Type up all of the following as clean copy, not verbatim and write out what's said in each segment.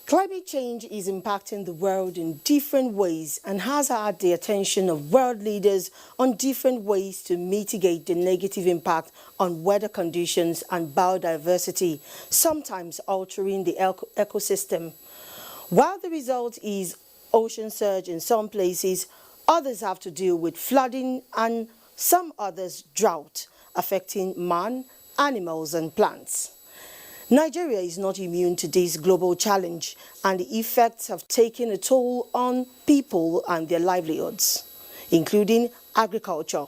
Climate change is impacting the world in different ways and has had the attention of world leaders on different ways to mitigate the negative impact on weather conditions and biodiversity, sometimes altering the ecosystem. While the result is ocean surge in some places, others have to deal with flooding and some others drought, affecting man, animals and plants. Nigeria is not immune to this global challenge, and the effects have taken a toll on people and their livelihoods, including agriculture.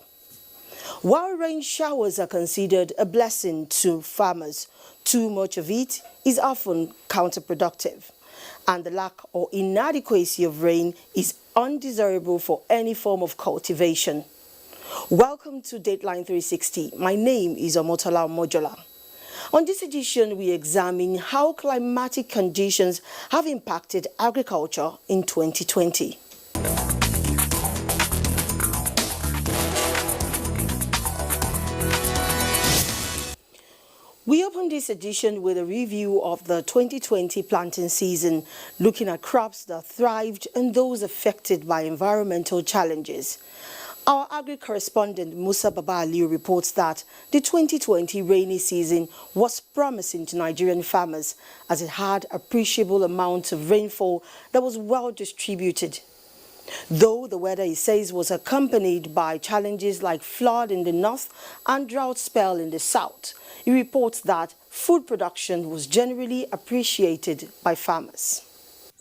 While rain showers are considered a blessing to farmers, too much of it is often counterproductive, and the lack or inadequacy of rain is undesirable for any form of cultivation. Welcome to Dateline 360. My name is Omotola Mojola. On this edition, we examine how climatic conditions have impacted agriculture in 2020. We open this edition with a review of the 2020 planting season, looking at crops that thrived and those affected by environmental challenges. Our agri-correspondent Musa Babaliu reports that the 2020 rainy season was promising to Nigerian farmers as it had appreciable amounts of rainfall that was well distributed. Though the weather, he says, was accompanied by challenges like flood in the north and drought spell in the south, he reports that food production was generally appreciated by farmers.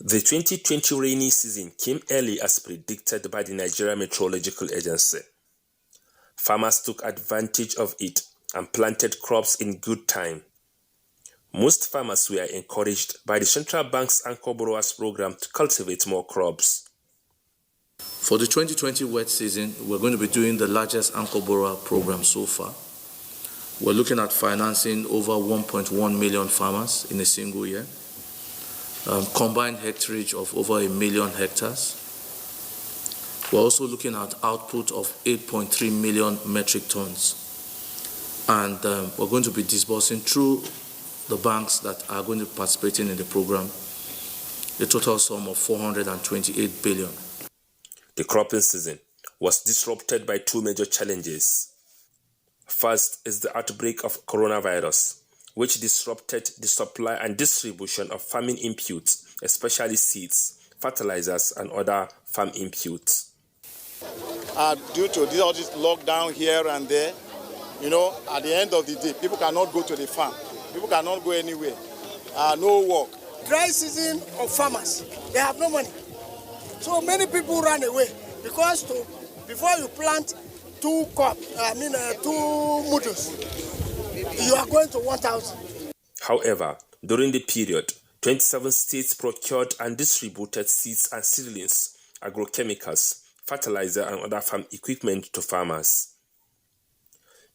The 2020 rainy season came early as predicted by the Nigerian Meteorological Agency. Farmers took advantage of it and planted crops in good time. Most farmers were encouraged by the Central Bank's Anchor Borrowers Program to cultivate more crops. For the 2020 wet season, we're going to be doing the largest Anchor Borrower program so far. We're looking at financing over 1.1 million farmers in a single year. Combined hectareage of over 1 million hectares. We're also looking at output of 8.3 million metric tons. And we're going to be disbursing through the banks that are going to be participating in the program a total sum of 428 billion. The cropping season was disrupted by two major challenges. First is the outbreak of coronavirus, which disrupted the supply and distribution of farming inputs, especially seeds, fertilizers, and other farm inputs. Due to all this lockdown here and there, at the end of the day, people cannot go to the farm. People cannot go anywhere. No work. Dry season of farmers, they have no money. So many people run away because before you plant two muddles, you are going to 1,000. However, during the period, 27 states procured and distributed seeds and seedlings, agrochemicals, fertilizer, and other farm equipment to farmers.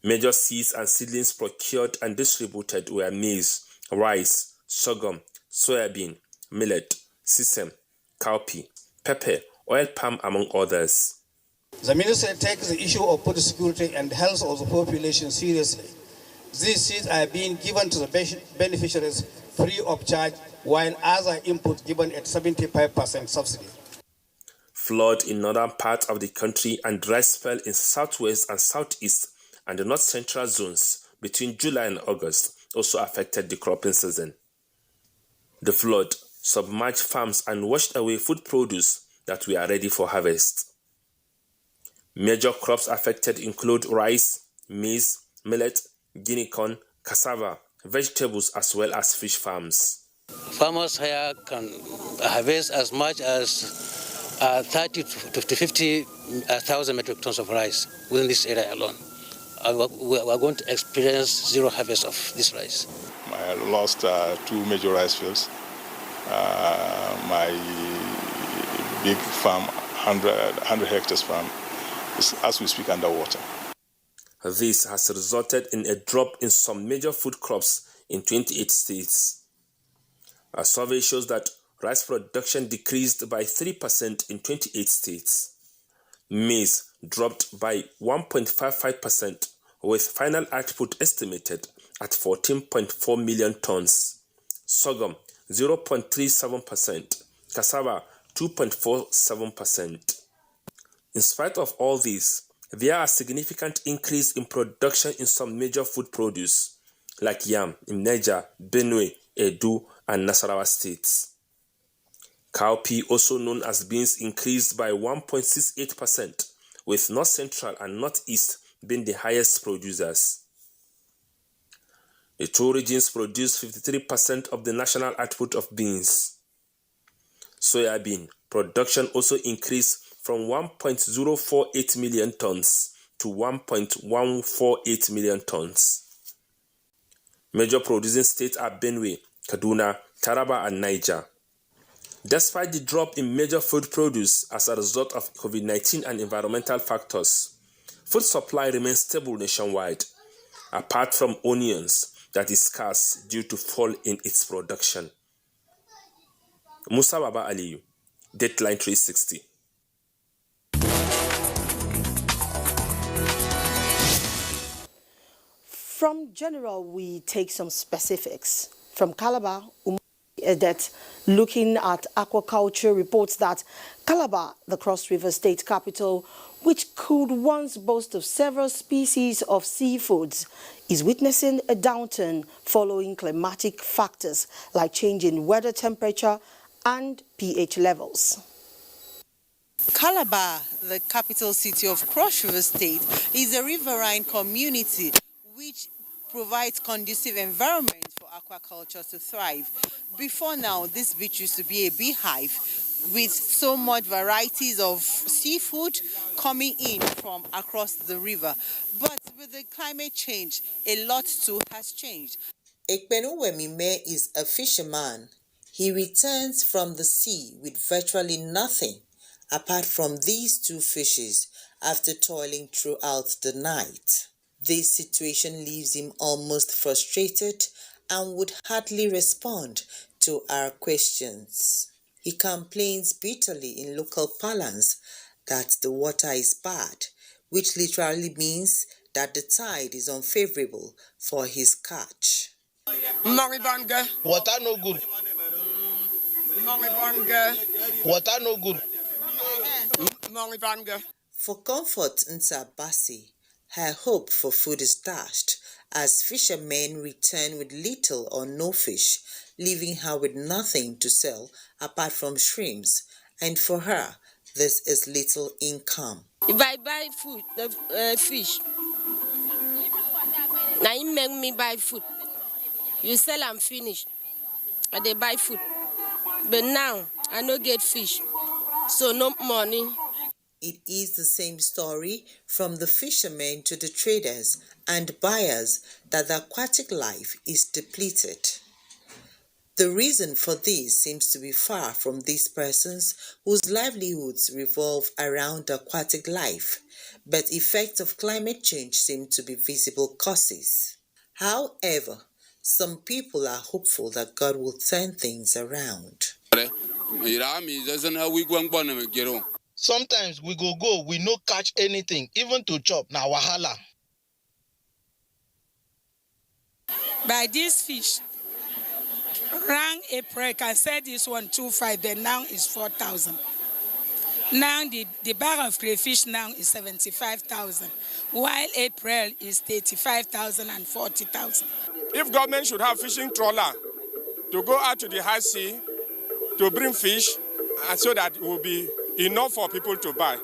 Major seeds and seedlings procured and distributed were maize, rice, sorghum, soybean, millet, sesame, cowpea, pepper, oil palm, among others. The minister takes the issue of food security and health of the population seriously. These seeds are being given to the beneficiaries free of charge, while other inputs given at 75% subsidy. Flood in northern parts of the country and dry spell in southwest and southeast and the north central zones between July and August also affected the cropping season. The flood submerged farms and washed away food produce that were ready for harvest. Major crops affected include rice, maize, millet, guinea corn, cassava, vegetables, as well as fish farms. Farmers here can harvest as much as 30 to 50,000 metric tons of rice within this area alone. We are going to experience zero harvest of this rice. I lost two major rice fields. My big farm, 100 hectares farm, is, as we speak, underwater. This has resulted in a drop in some major food crops in 28 states. A survey shows that rice production decreased by 3% in 28 states. Maize dropped by 1.55%, with final output estimated at 14.4 million tons. Sorghum 0.37%, cassava 2.47%. In spite of all this, there are a significant increase in production in some major food produce, like yam in Niger, Benue, Edo, and Nasarawa states. Cowpea, also known as beans, increased by 1.68%, with North Central and Northeast being the highest producers. The two regions produce 53% of the national output of beans. Soybean production also increased from 1.048 million tons to 1.148 million tons. Major producing states are Benue, Kaduna, Taraba, and Niger. Despite the drop in major food produce as a result of COVID-19 and environmental factors, food supply remains stable nationwide, apart from onions that is scarce due to fall in its production. Musa Baba Aliyu, Deadline 360. From general, we take some specifics. From Calabar, that looking at aquaculture reports that Calabar, the Cross River State capital, which could once boast of several species of seafoods, is witnessing a downturn following climatic factors like change in weather temperature and pH levels. Calabar, the capital city of Cross River State, is a riverine community which provides conducive environment for aquaculture to thrive. Before now, this beach used to be a beehive with so much varieties of seafood coming in from across the river. But with the climate change, a lot too has changed. Ekpenuwemime is a fisherman. He returns from the sea with virtually nothing apart from these two fishes after toiling throughout the night. This situation leaves him almost frustrated and would hardly respond to our questions. He complains bitterly in local parlance that the water is bad, which literally means that the tide is unfavorable for his catch. Water no good. Water no good. For Comfort Ntabasi, her hope for food is dashed as fishermen return with little or no fish, leaving her with nothing to sell apart from shrimps, and for her, this is little income. If I buy food, fish, now you make me buy food. You sell and finish, and they buy food. But now, I no get fish, so no money. It is the same story from the fishermen to the traders and buyers that the aquatic life is depleted. The reason for this seems to be far from these persons whose livelihoods revolve around aquatic life, but effects of climate change seem to be visible causes. However, some people are hopeful that God will turn things around. Sometimes we go, we no catch anything, even to chop, na wahala. By this fish, around April, I can say this one 2.5, then now is 4,000. Now the bag of crayfish now is 75,000, while April is 35,000 and 40,000. If government should have fishing trawler to go out to the high sea to bring fish, and so that it will be enough for people to buy,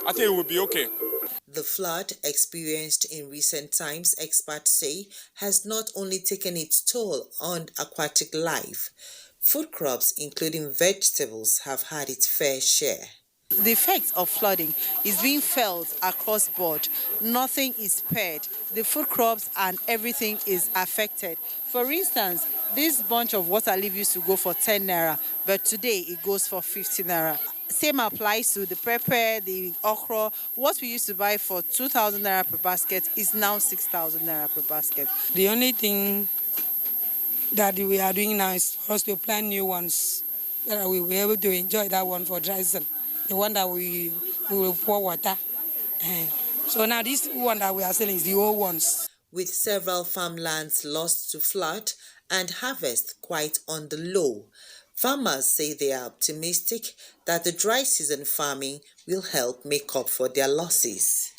I think it will be okay. The flood experienced in recent times, experts say, has not only taken its toll on aquatic life. Food crops, including vegetables, have had its fair share. The effect of flooding is being felt across board. Nothing is spared. The food crops and everything is affected. For instance, this bunch of water leaf used to go for 10 naira, but today it goes for 50 naira. Same applies to the pepper, the okra. What we used to buy for 2,000 naira per basket is now 6,000 naira per basket. The only thing that we are doing now is for us to plant new ones, that we will be able to enjoy that one for dry season. The one that we will pour water. So now this one that we are selling is the old ones. with several farmlands lost to flood and harvest quite on the low. Farmers say they are optimistic that the dry season farming will help make up for their losses.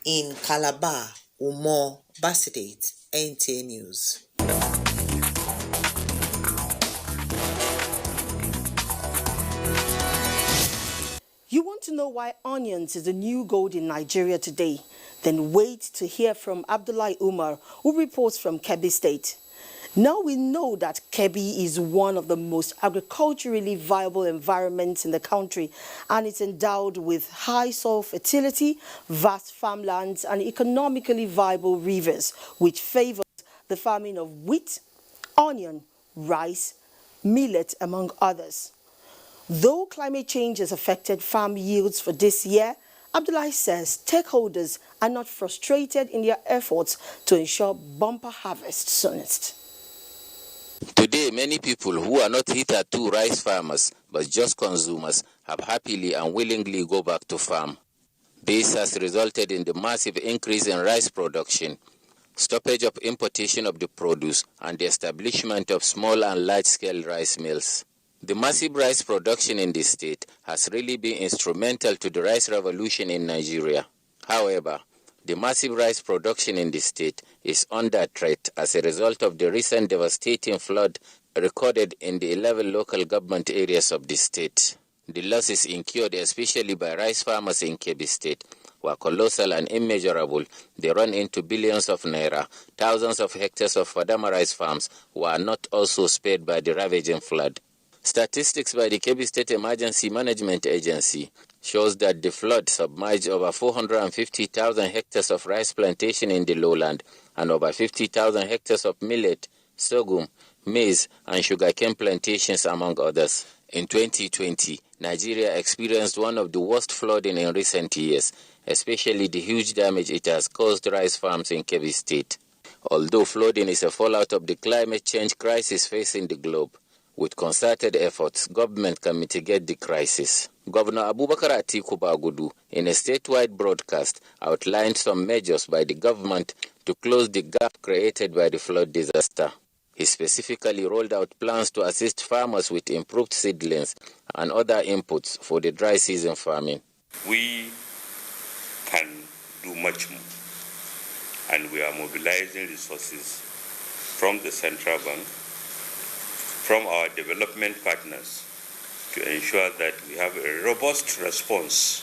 In Calabar, Umo Basidate, NTA News. You want to know why onions is the new gold in Nigeria today? Then wait to hear from Abdullahi Umar, who reports from Kebbi State. Now we know that Kebbi is one of the most agriculturally viable environments in the country, and it's endowed with high soil fertility, vast farmlands, and economically viable rivers, which favors the farming of wheat, onion, rice, millet, among others. Though climate change has affected farm yields for this year, Abdullahi says stakeholders are not frustrated in their efforts to ensure bumper harvest soonest. Today, many people who are not hitherto rice farmers but just consumers have happily and willingly go back to farm. This has resulted in the massive increase in rice production, stoppage of importation of the produce, and the establishment of small and large-scale rice mills. The massive rice production in this state has really been instrumental to the rice revolution in Nigeria. However, the massive rice production in the state is under threat as a result of the recent devastating flood recorded in the 11 local government areas of the state. The losses incurred especially by rice farmers in Kebbi State were colossal and immeasurable. They run into billions of naira. Thousands of hectares of Fadama rice farms were not also spared by the ravaging flood. Statistics by the Kebbi State Emergency Management Agency shows that the flood submerged over 450,000 hectares of rice plantation in the lowland and over 50,000 hectares of millet, sorghum, maize, and sugarcane plantations, among others. In 2020, Nigeria experienced one of the worst flooding in recent years, especially the huge damage it has caused rice farms in Kebbi State. Although flooding is a fallout of the climate change crisis facing the globe, with concerted efforts, government can mitigate the crisis. Governor Abubakar Atiku Bagudu, in a statewide broadcast, outlined some measures by the government to close the gap created by the flood disaster. He specifically rolled out plans to assist farmers with improved seedlings and other inputs for the dry season farming. We can do much more, and we are mobilizing resources from the central bank, from our development partners, to ensure that we have a robust response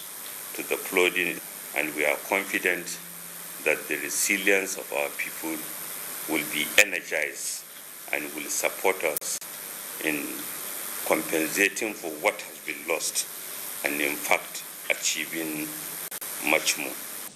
to the flooding, and we are confident that the resilience of our people will be energized and will support us in compensating for what has been lost and in fact achieving much more.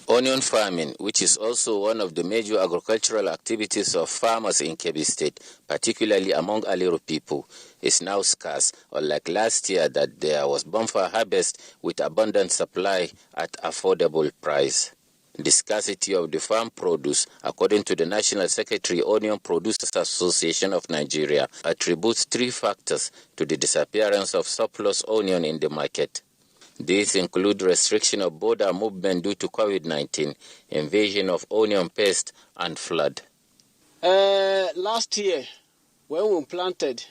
Onion farming, which is also one of the major agricultural activities of farmers in Kebbi State, particularly among Aliru people, is now scarce, unlike last year that there was bumper harvest with abundant supply at affordable price. The scarcity of the farm produce, according to the National Secretary Onion Producers Association of Nigeria, attributes 3 factors to the disappearance of surplus onion in the market. These include restriction of border movement due to COVID-19, invasion of onion pest, and flood. Last year, when we planted,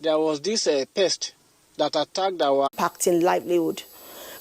there was this pest that attacked our impacting livelihood.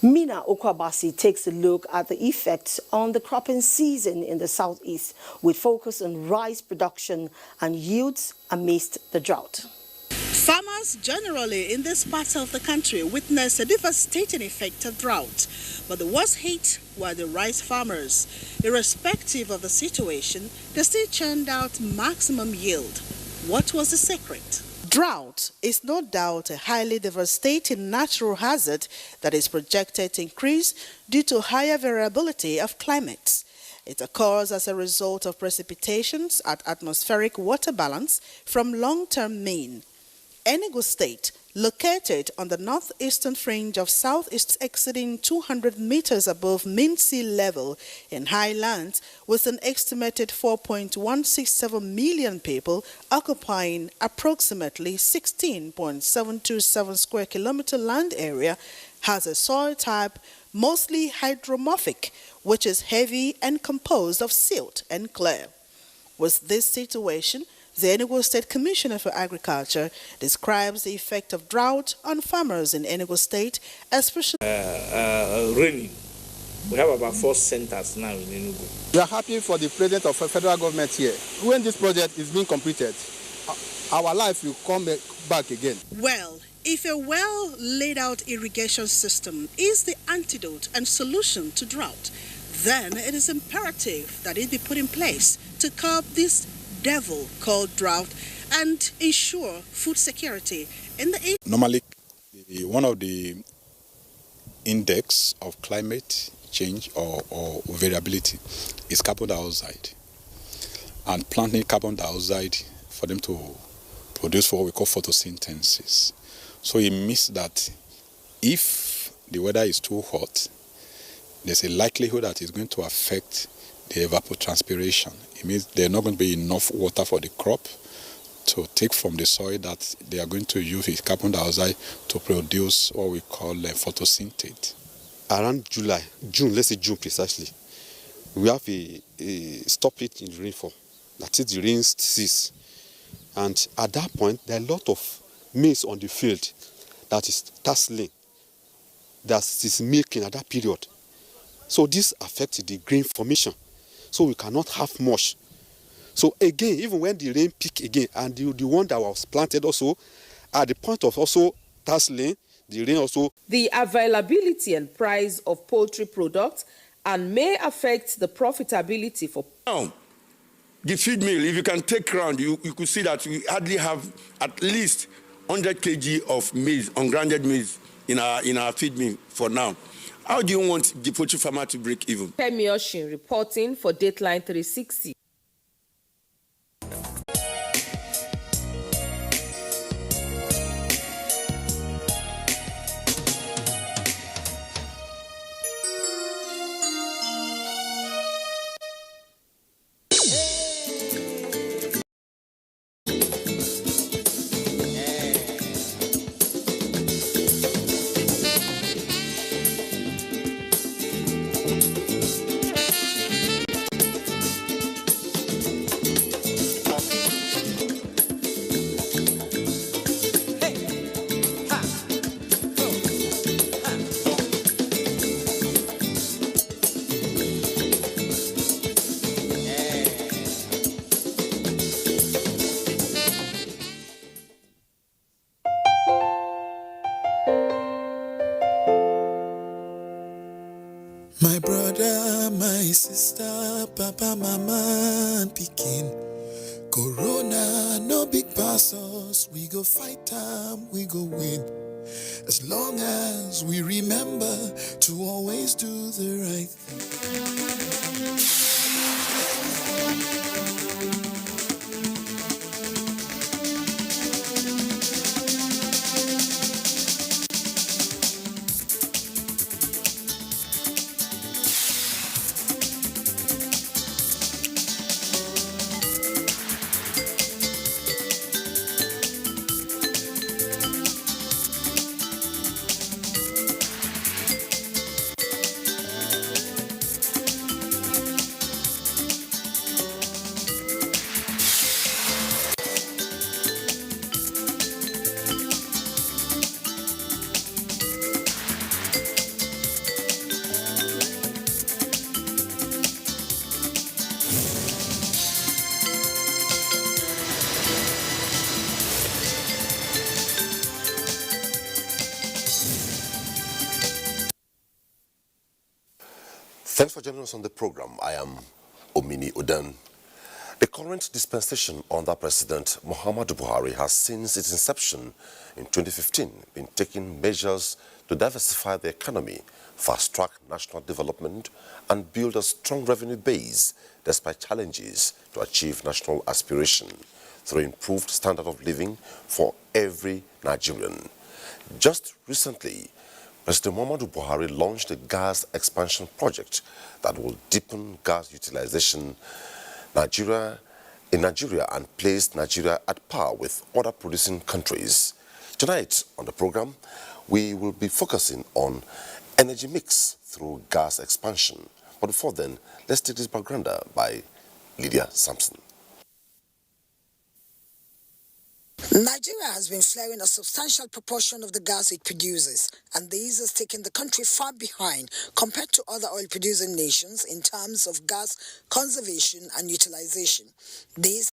Mina Okwabasi takes a look at the effects on the cropping season in the southeast, with focus on rice production and yields amidst the drought. Farmers generally in this part of the country witnessed a devastating effect of drought, but the worst hit were the rice farmers. Irrespective of the situation, they still churned out maximum yield. What was the secret? Drought is no doubt a highly devastating natural hazard that is projected to increase due to higher variability of climates. It occurs as a result of precipitations at atmospheric water balance from long-term mean. Enugu State, located on the northeastern fringe of southeast exceeding 200 meters above mean sea level in highlands, with an estimated 4.167 million people occupying approximately 16.727 square kilometer land area, has a soil type mostly hydromorphic, which is heavy and composed of silt and clay. With this situation, the Enugu State Commissioner for Agriculture describes the effect of drought on farmers in Enugu State, especially raining. We have about 4 centers now in Enugu. We are happy for the president of the federal government here. When this project is being completed, our life will come back again. Well, if a well-laid-out irrigation system is the antidote and solution to drought, then it is imperative that it be put in place to curb this devil called drought and ensure food security in the... Normally, one of the index of climate change or variability is carbon dioxide. And planting carbon dioxide for them to produce what we call photosynthesis. So it means that if the weather is too hot, there's a likelihood that it's going to affect the evapotranspiration. It means there's not going to be enough water for the crop to take from the soil that they are going to use with carbon dioxide to produce what we call photosynthate. Around June, let's say June precisely, we have a stoppage in rainfall. That is, the rain ceases. And at that point, there are a lot of maize on the field that is tasseling, that is milking at that period. So this affects the grain formation. So we cannot have much. So again, even when the rain peak again, and the one that was planted also, at the point of also tasseling, the rain also... The availability and price of poultry products and may affect the profitability for... Now, the feed mill, if you can take around, you could see that we hardly have at least 100 kg of maize, ungrounded maize, in our feed mill for now. How do you want the poultry farmer to break even? Kemi Oshin reporting for Dateline 360. My brother, my sister, papa, mama, and pikin. Corona, no big pass us. We go fight time, we go win. As long as we remember to always do the right thing. Thanks for joining us on the program. I am Omini Udan. The current dispensation under President Muhammadu Buhari has since its inception in 2015 been taking measures to diversify the economy, fast-track national development and build a strong revenue base despite challenges to achieve national aspiration through improved standard of living for every Nigerian. Just recently, President Muhammadu Buhari launched a gas expansion project that will deepen gas utilization in Nigeria and place Nigeria at par with other producing countries. Tonight on the program, we will be focusing on energy mix through gas expansion. But before then, let's take this backgrounder by Lydia Sampson. Nigeria has been flaring a substantial proportion of the gas it produces, and this has taken the country far behind compared to other oil-producing nations in terms of gas conservation and utilization. This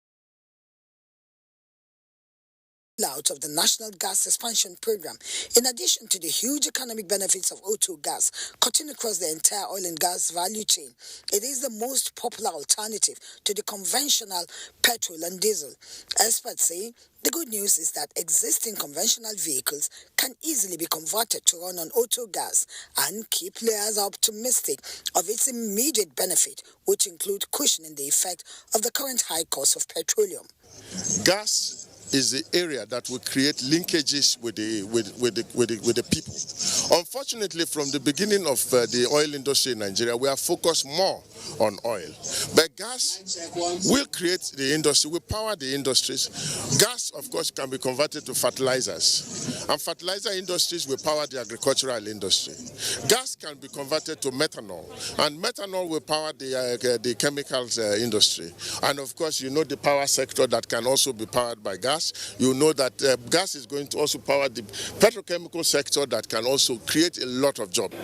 out of the National Gas Expansion Program, in addition to the huge economic benefits of O2 gas cutting across the entire oil and gas value chain, it is the most popular alternative to the conventional petrol and diesel. Experts say the good news is that existing conventional vehicles can easily be converted to run on O2 gas and keep players optimistic of its immediate benefit, which include cushioning the effect of the current high cost of petroleum. Gas is the area that will create linkages with the people. Unfortunately, from the beginning of the oil industry in Nigeria, we are focused more on oil. But gas will create the industry, will power the industries. Gas, of course, can be converted to fertilizers. And fertilizer industries will power the agricultural industry. Gas can be converted to methanol. And methanol will power the chemicals industry. And of course, you know the power sector that can also be powered by gas. You know that gas is going to also power the petrochemical sector that can also create a lot of jobs.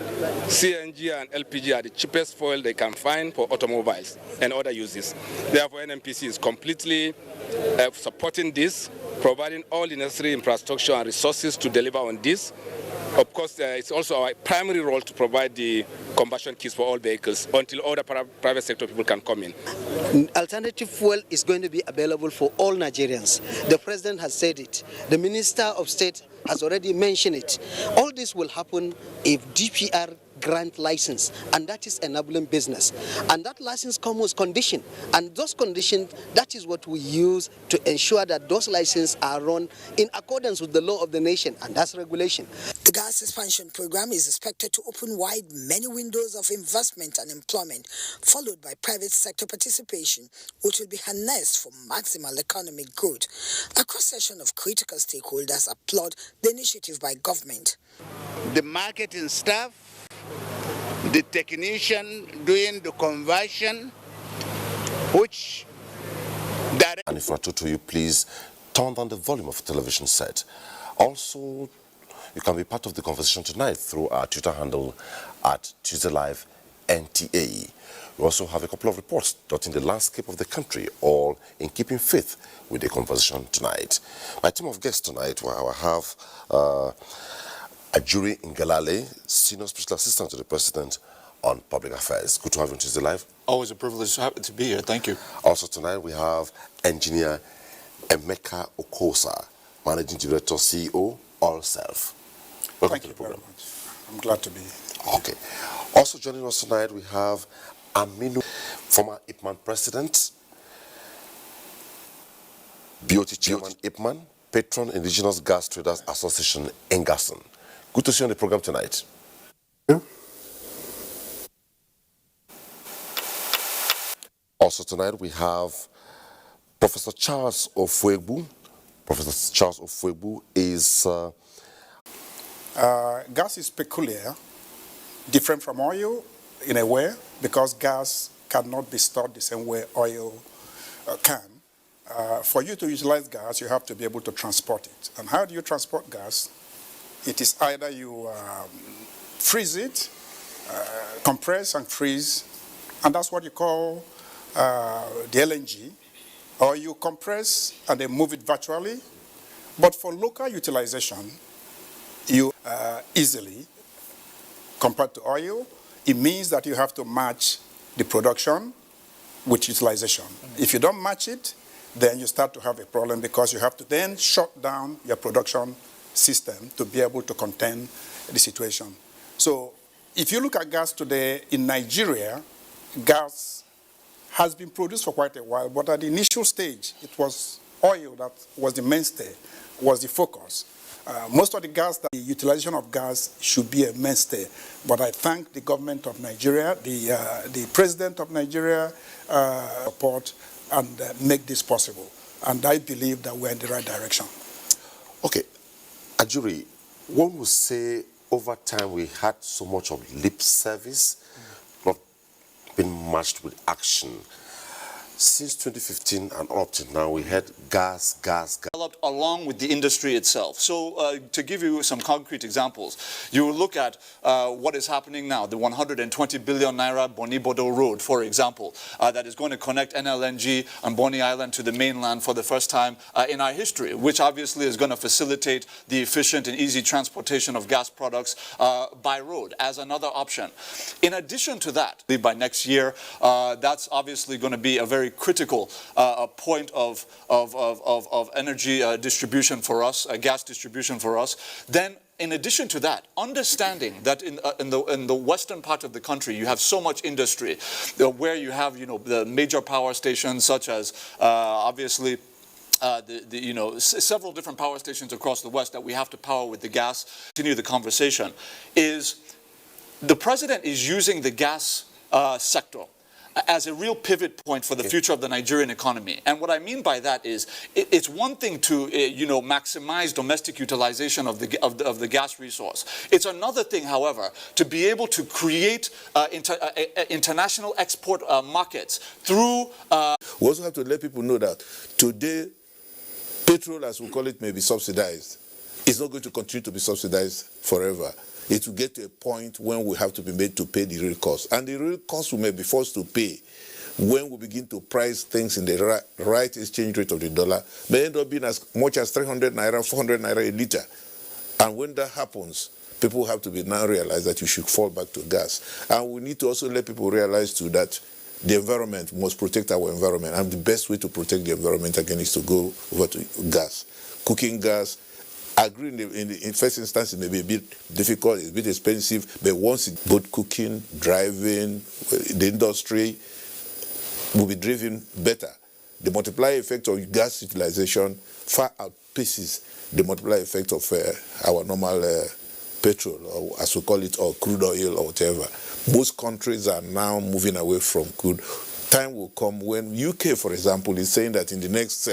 CNG and LPG are the cheapest fuel they can find for automobiles and other uses. Therefore, NNPC is completely supporting this, providing all the necessary infrastructure and resources to deliver on this. Of course, it's also our primary role to provide the combustion kits for all vehicles until other private sector people can come in. Alternative fuel is going to be available for all Nigerians. The President has said it. The Minister of State has already mentioned it. All this will happen if DPR grant license, and that is enabling business. And that license comes with condition. And those conditions, that is what we use to ensure that those licenses are run in accordance with the law of the nation, and that's regulation. The gas expansion program is expected to open wide many windows of investment and employment, followed by private sector participation, which will be harnessed for maximal economic growth. A cross-section of critical stakeholders applaud the initiative by government. The marketing staff, the technician doing the conversion, which... And if I talk to you, please turn down the volume of the television set. Also, you can be part of the conversation tonight through our Twitter handle at Tuesday Live NTA. We also have a couple of reports dotting the landscape of the country, all in keeping faith with the conversation tonight. My team of guests tonight, well, I have Ajuri Ngalale, Senior Special Assistant to the President on Public Affairs. Good to have you on Tuesday Live. Always a privilege to be here. Thank you. Also tonight we have Engineer Emeka Okosa, Managing Director, CEO, All Self. Welcome to the program. Very much. I'm glad to be here. Okay. Also joining us tonight we have Aminu, former IPMAN President, BOT Chairman IPMAN, Patron Indigenous Gas Traders Association, Engason. Good to see you on the program tonight. Yeah. Also tonight we have Professor Charles Ofuegbu. Professor Charles Ofuegbu is... gas is peculiar, different from oil in a way, because gas cannot be stored the same way oil can. For you to utilize gas, you have to be able to transport it. And how do you transport gas? It is either you freeze it, compress and freeze, and that's what you call the LNG, or you compress and then move it virtually. But for local utilization, you easily, compared to oil, it means that you have to match the production with utilization. If you don't match it, then you start to have a problem, because you have to then shut down your production system to be able to contain the situation. So if you look at gas today in Nigeria, gas has been produced for quite a while, but at the initial stage, it was oil that was the mainstay, was the focus. Most of the gas, the utilization of gas should be a mainstay. But I thank the government of Nigeria, the president of Nigeria, support and make this possible. And I believe that we're in the right direction. Okay. Ajuri, one would say over time we had so much of lip service, not been matched with action. since 2015 and up to now, we had gas. Developed along with the industry itself. So to give you some concrete examples, you will look at what is happening now, the 120 billion naira Boni-Bodo Road, for example, that is going to connect NLNG and Bonny Island to the mainland for the first time in our history, which obviously is going to facilitate the efficient and easy transportation of gas products by road as another option. In addition to that, by next year, that's obviously going to be a very critical point of energy distribution for us, gas distribution for us. Then, in addition to that, understanding that in the western part of the country, you have so much industry, where you have the major power stations such as obviously. Several different power stations across the West that we have to power with the gas. Continue the conversation. Is the president is using the gas sector as a real pivot point for the future of the Nigerian economy. And what I mean by that is, it's one thing to maximize domestic utilization of the gas resource. It's another thing, however, to be able to create international export markets through. We also have to let people know that today, petrol, as we call it, may be subsidized. It's not going to continue to be subsidized forever. It will get to a point when we have to be made to pay the real cost. And the real cost we may be forced to pay when we begin to price things in the right exchange rate of the dollar may end up being as much as 300 naira, 400 naira a liter. And when that happens, people have to be now realize that you should fall back to gas. And we need to also let people realize too that the environment, must protect our environment. And the best way to protect the environment again is to go over to gas. Cooking gas, I agree in first instance it may be a bit difficult, it's a bit expensive, but once both cooking, driving, the industry will be driven better. The multiplier effect of gas utilization far outpaces the multiplier effect of our normal petrol, or as we call it, or crude oil or whatever. Most countries are now moving away from crude. Time will come when UK, for example, is saying that in the next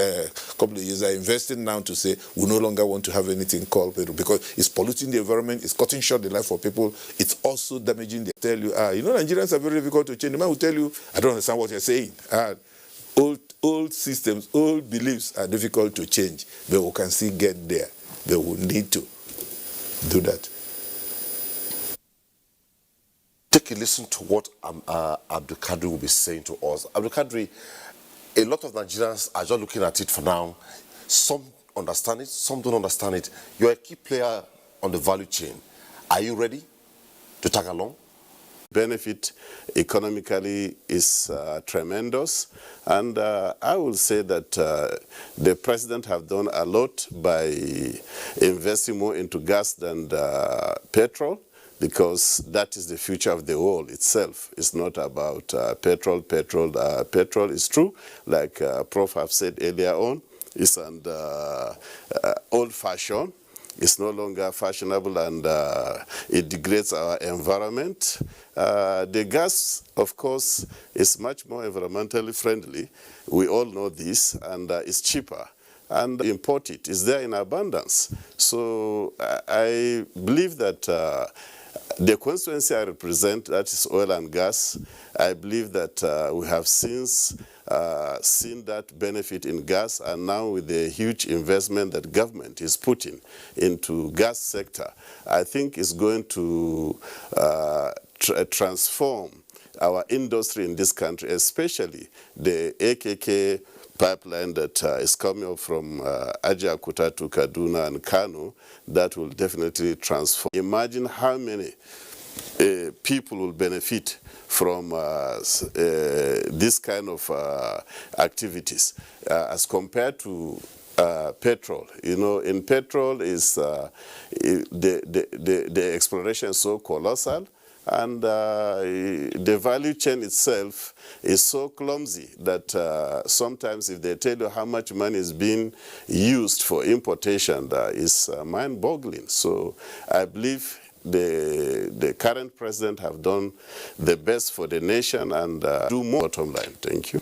couple of years, are investing now to say we no longer want to have anything called petrol because it's polluting the environment, it's cutting short the life for people, it's also damaging the. Tell you, Nigerians are very difficult to change. The man will tell you, I don't understand what you're saying. Old systems, old beliefs are difficult to change, but we can still get there. But we need to do that. Take a listen to what Abdul Kadri will be saying to us. Abdul Kadri, a lot of Nigerians are just looking at it for now. Some understand it, some don't understand it. You're a key player on the value chain. Are you ready to tag along? Benefit economically is tremendous, and I will say that the president have done a lot by investing more into gas than petrol, because that is the future of the world itself. It's not about petrol. Petrol is true, like Prof have said earlier on, it's an old-fashioned. It's no longer fashionable, and it degrades our environment. The gas, of course, is much more environmentally friendly. We all know this, and it's cheaper. And import it is there in abundance. So I believe that the constituency I represent, that is oil and gas, I believe that we have since seen that benefit in gas, and now with the huge investment that government is putting into gas sector, I think it's going to transform our industry in this country, especially the AKK pipeline that is coming up from Ajakuta to Kaduna and Kano. That will definitely transform. Imagine how many people will benefit from this kind of activities as compared to petrol. In petrol is the exploration is so colossal, and the value chain itself is so clumsy that sometimes if they tell you how much money is being used for importation, that is mind-boggling. So I believe the current president have done the best for the nation and do more. Bottom line. Thank you.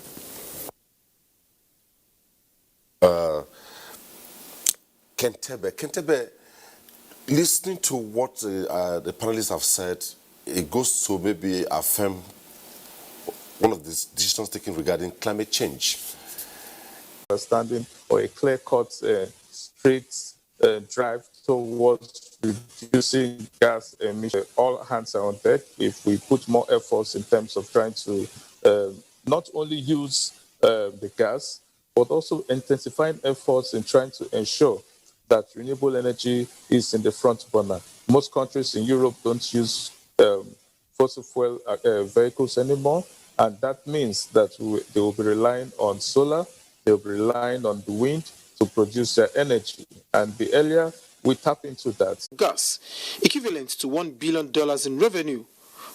Kentebe, listening to what the panelists have said, it goes to maybe affirm one of the decisions taken regarding climate change. Understanding or a clear-cut, straight drive towards reducing gas emission. All hands are on deck if we put more efforts in terms of trying to not only use the gas, but also intensifying efforts in trying to ensure that renewable energy is in the front burner. Most countries in Europe don't use fossil fuel vehicles anymore, and that means that they will be relying on solar, they will be relying on the wind to produce their energy. And the earlier we tap into that. Gas, equivalent to $1 billion in revenue,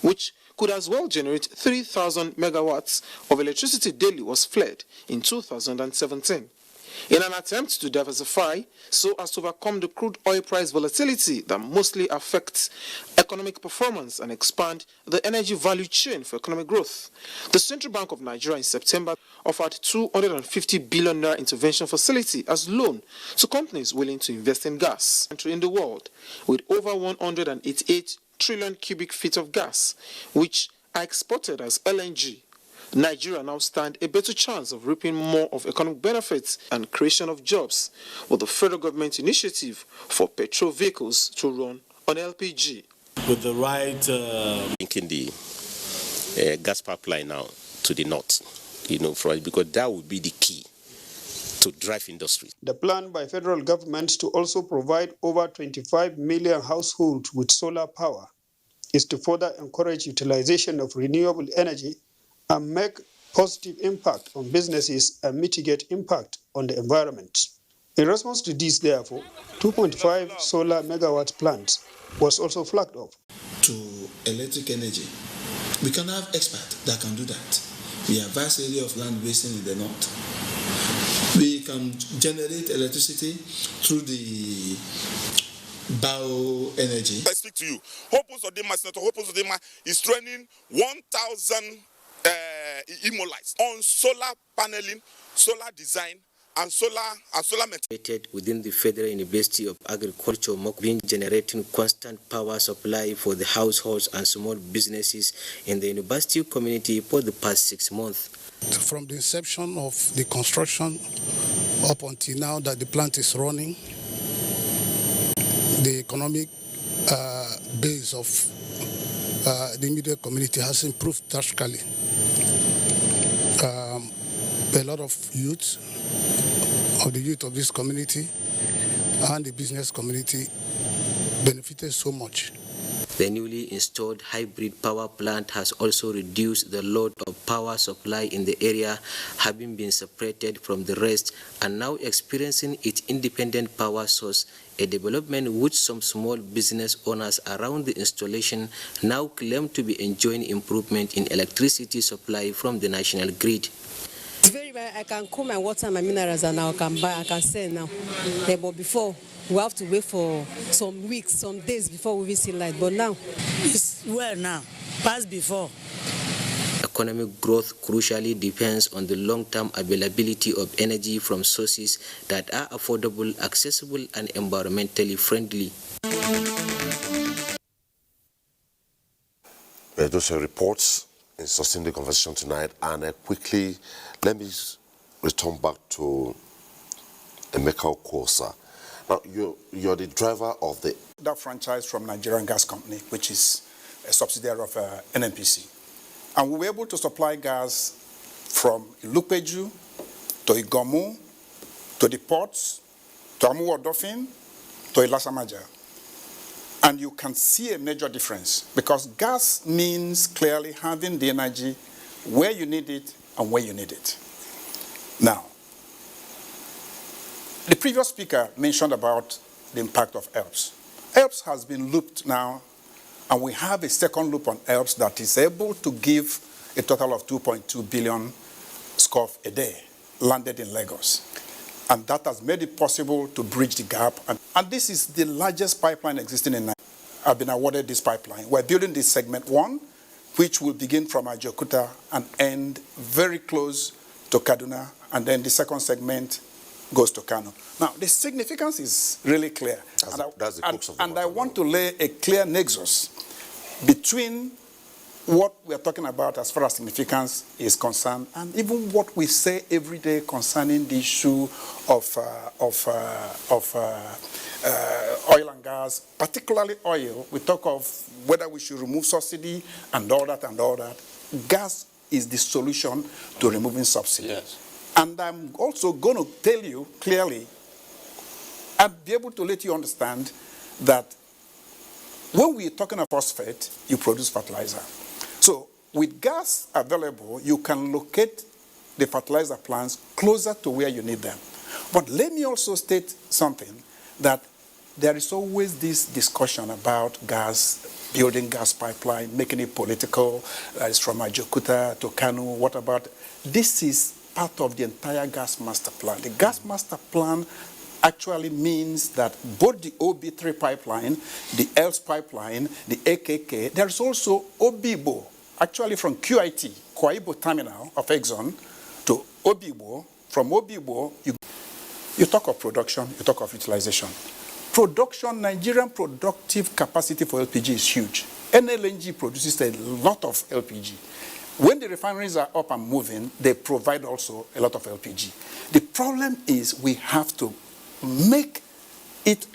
which could as well generate 3,000 megawatts of electricity daily, was fled in 2017. In an attempt to diversify so as to overcome the crude oil price volatility that mostly affects economic performance and expand the energy value chain for economic growth, the Central Bank of Nigeria in September offered 250 billion naira intervention facility as loan to companies willing to invest in gas. Country in the world with over 188 trillion cubic feet of gas, which are exported as LNG. Nigeria now stands a better chance of reaping more of economic benefits and creation of jobs with the federal government initiative for petrol vehicles to run on LPG. With the right linking the gas pipeline now to the north, because that would be the key to drive industry. The plan by federal government to also provide over 25 million households with solar power is to further encourage utilization of renewable energy and make positive impact on businesses and mitigate impact on the environment. In response to this, therefore, 2.5 solar megawatt plants was also flagged up. To electric energy, we can have experts that can do that. We have vast area of land basin in the north. We can generate electricity through the bioenergy. I speak to you. Senator Hope Uzodinma is training 1,000 Imolites on solar paneling, solar design, and solar material. Within the Federal University of Agriculture, being generating constant power supply for the households and small businesses in the university community for the past 6 months. From the inception of the construction up until now that the plant is running, the economic base of the immediate community has improved drastically. A lot of youth of this community and the business community benefited so much. The newly installed hybrid power plant has also reduced the load of power supply in the area, having been separated from the rest and now experiencing its independent power source, a development which some small business owners around the installation now claim to be enjoying improvement in electricity supply from the national grid. It's very bad. I can come and water my minerals and I can buy, I can sell now. But before, we have to wait for some weeks, some days before we see light. But now, it's well now, past before. Economic growth crucially depends on the long-term availability of energy from sources that are affordable, accessible, and environmentally friendly. Those are reports in sustaining the conversation tonight, and quickly let me return back to Emeka Okosa. Now, you're the driver of that franchise from Nigerian Gas Company, which is a subsidiary of NNPC. And we were able to supply gas from Ilupeju to Igomu, to the ports, to Amuwo-Odofin, to Ilasamaja. And you can see a major difference because gas means clearly having the energy where you need it and where you need it. Now, the previous speaker mentioned about the impact of ELPS. ELPS has been looped now, and we have a second loop on ELPS that is able to give a total of 2.2 billion scf a day landed in Lagos. And that has made it possible to bridge the gap. And this is the largest pipeline existing in Nigeria. I've been awarded this pipeline. We're building this segment 1, which will begin from Ajaokuta and end very close to Kaduna. And then the second segment goes to Kano. Now, the significance is really clear. That's the crux of the matter. And I want to lay a clear nexus between what we are talking about as far as significance is concerned, and even what we say every day concerning the issue of oil and gas, particularly oil, we talk of whether we should remove subsidy and all that and all that. Gas is the solution to removing subsidy. Yes. And I'm also going to tell you clearly and be able to let you understand that when we're talking of phosphate, you produce fertilizer. So with gas available, you can locate the fertilizer plants closer to where you need them. But let me also state something, that there is always this discussion about gas, building gas pipeline, making it political. It's from Ajokuta to Kanu. What about? This is part of the entire gas master plan. The gas master plan actually means that both the OB3 pipeline, the ELS pipeline, the AKK, there's also Obibo, actually from QIT, Kwaibo terminal of Exxon, to Obibo. From Obibo, you talk of production, you talk of utilization. Production, Nigerian productive capacity for LPG is huge. NLNG produces a lot of LPG. When the refineries are up and moving, they provide also a lot of LPG. The problem is we have to make it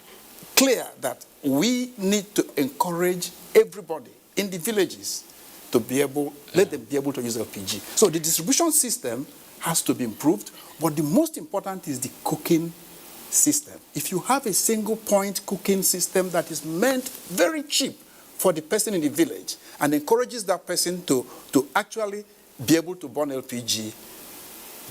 clear that we need to encourage everybody in the villages to be able, let them be able to use LPG. So the distribution system has to be improved, but the most important is the cooking system. If you have a single point cooking system that is meant very cheap for the person in the village and encourages that person to actually be able to burn LPG,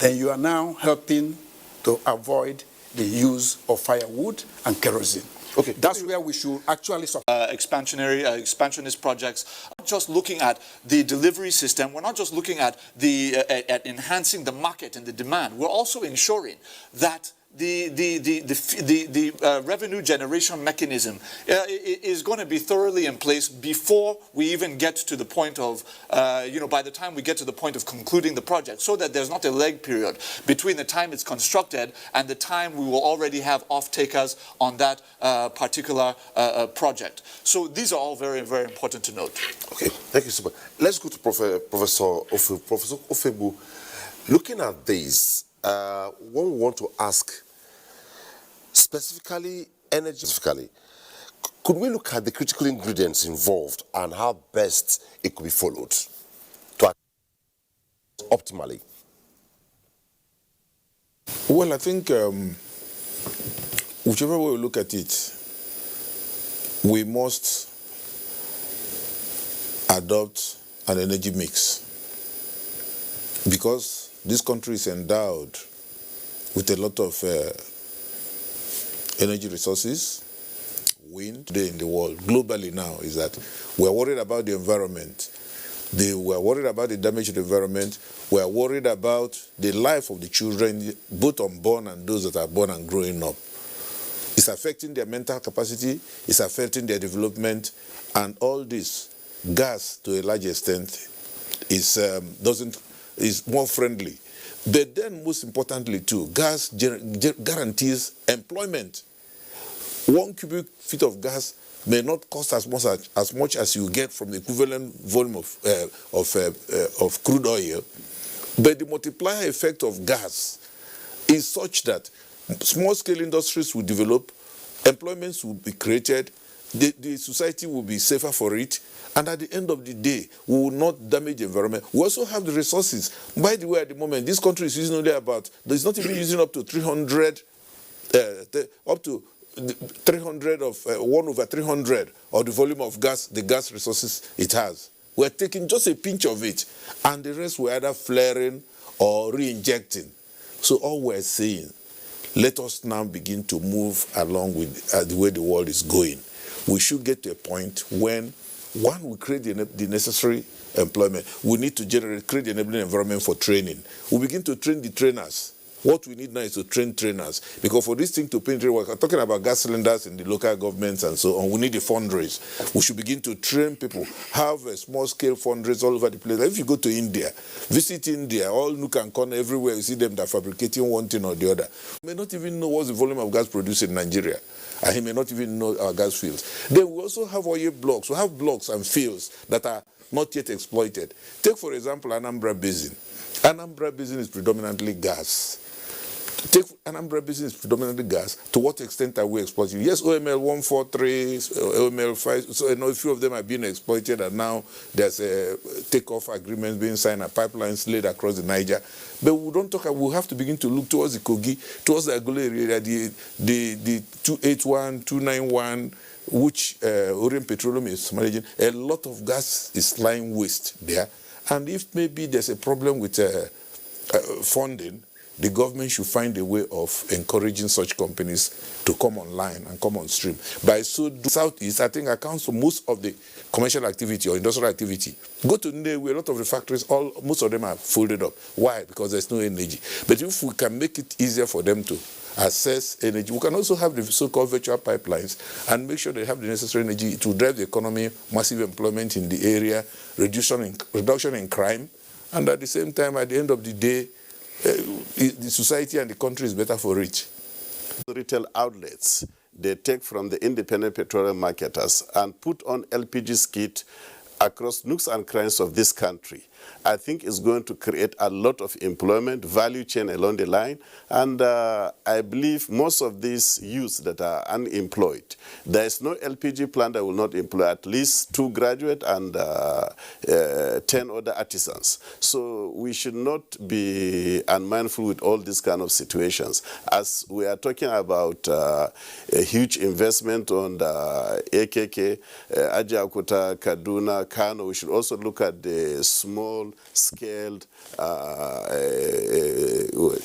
then you are now helping to avoid the use of firewood and kerosene. Okay, that's where we should actually expansionist projects. Not just looking at the delivery system, we're not just looking at the at enhancing the market and the demand. We're also ensuring that the revenue generation mechanism is going to be thoroughly in place before we even get to the point of, by the time we get to the point of concluding the project, so that there's not a lag period between the time it's constructed and the time we will already have off-takers on that particular project. So these are all very, very important to note. Okay, thank you so much. Let's go to Professor Ofebu. Looking at this, one we want to ask, specifically energy, could we look at the critical ingredients involved and how best it could be followed to optimally? Well, I think whichever way we look at it, we must adopt an energy mix, because this country is endowed with a lot of energy resources. Wind today in the world, globally now, is that we are worried about the environment. We are worried about the damage to the environment. We are worried about the life of the children, both unborn and those that are born and growing up. It's affecting their mental capacity, it's affecting their development, and all this, gas to a large extent is more friendly. But then, most importantly too, gas guarantees employment. 1 cubic feet of gas may not cost as much as you get from the equivalent volume of crude oil, but the multiplier effect of gas is such that small-scale industries will develop, employments will be created, the society will be safer for it, and at the end of the day, we will not damage the environment. We also have the resources. By the way, at the moment, this country is using only about, it's not even using up to 300, up to 300 of 1 over 300 of the volume of gas, the gas resources it has. We're taking just a pinch of it, and the rest we're either flaring or re-injecting. So all we're saying, let us now begin to move along with the way the world is going. We should get to a point when, one, we create the necessary employment. We need to create the enabling environment for training. We begin to train the trainers. What we need now is to train trainers, because for this thing to penetrate, we're talking about gas cylinders in the local governments and so on. We need a fundraise. We should begin to train people, have a small-scale fundraise all over the place. If you go to India, visit India, all nook and corner, everywhere you see them, they're fabricating one thing or the other. You may not even know what's the volume of gas produced in Nigeria. and he may not even know our gas fields. Then we also have oil blocks. We have blocks and fields that are not yet exploited. Take, for example, Anambra Basin. Anambra Basin is predominantly gas. Take Anambra Basin is predominantly gas. To what extent are we exploiting? Yes, OML 143, OML 5, so a few of them are being exploited, and now there's a takeoff agreement being signed, and pipelines laid across the Niger. But we don't talk. We have to begin to look towards the Kogi, towards the Agolo area, the 281, 291, which Orient Petroleum is managing. A lot of gas is lying waste there, and if maybe there's a problem with funding, the government should find a way of encouraging such companies to come online and come on stream. By so doing, Southeast, I think, accounts for most of the commercial activity or industrial activity. Go to Nnewi, a lot of the factories, most of them are folded up. Why? Because there's no energy. But if we can make it easier for them to access energy, we can also have the so-called virtual pipelines and make sure they have the necessary energy to drive the economy, massive employment in the area, reduction in crime, and at the same time, at the end of the day, the society and the country is better for it. Retail outlets, they take from the independent petroleum marketers and put on LPG skid across nooks and crannies of this country. I think it's going to create a lot of employment, value chain along the line, and I believe most of these youths that are unemployed, there is no LPG plant that will not employ at least 2 graduates and 10 other artisans. So we should not be unmindful with all these kind of situations. As we are talking about a huge investment on the AKK, Ajakuta, Kaduna, Kano, we should also look at the small-scaled,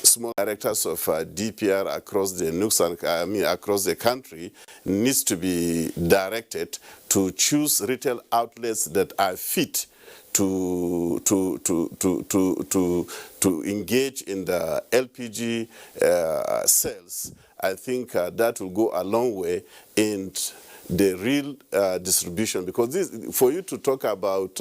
small directors of DPR across the nooks and across the country needs to be directed to choose retail outlets that are fit to engage in the LPG sales. I think that will go a long way in the real distribution, because this, for you to talk about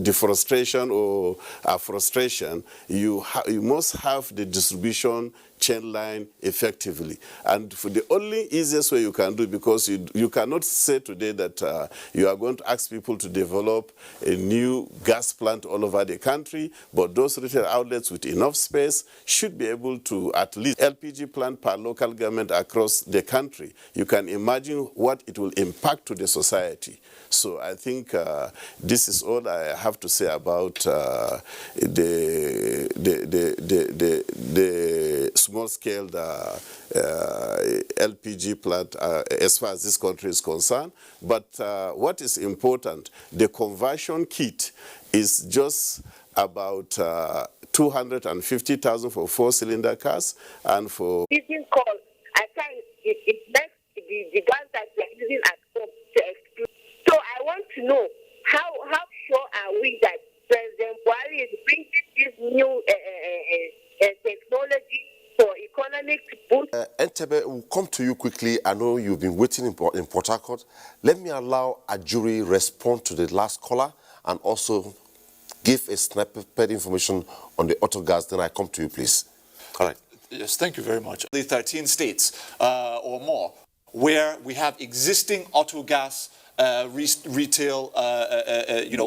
deforestation or afforestation, you must have the distribution chain line effectively. And for the only easiest way you can do, because you cannot say today that you are going to ask people to develop a new gas plant all over the country, but those retail outlets with enough space should be able to at least LPG plant per local government across the country. You can imagine what it will impact to the society. So I think this is all I have to say about the small-scale LPG plant as far as this country is concerned. But what is important, the conversion kit is just about 250,000 for 4-cylinder cars, and for using coal, I think it makes the gas that we are using at home to exclude. So I want to know how sure are we that President Buhari is bringing this new technology for economic boost? Entebbe, we'll come to you quickly. I know you've been waiting in Port Harcourt. Let me allow a jury respond to the last caller and also give a snippet information on the auto gas. Then I come to you, please. All right. Yes, thank you very much. The 13 states or more where we have existing auto gas retail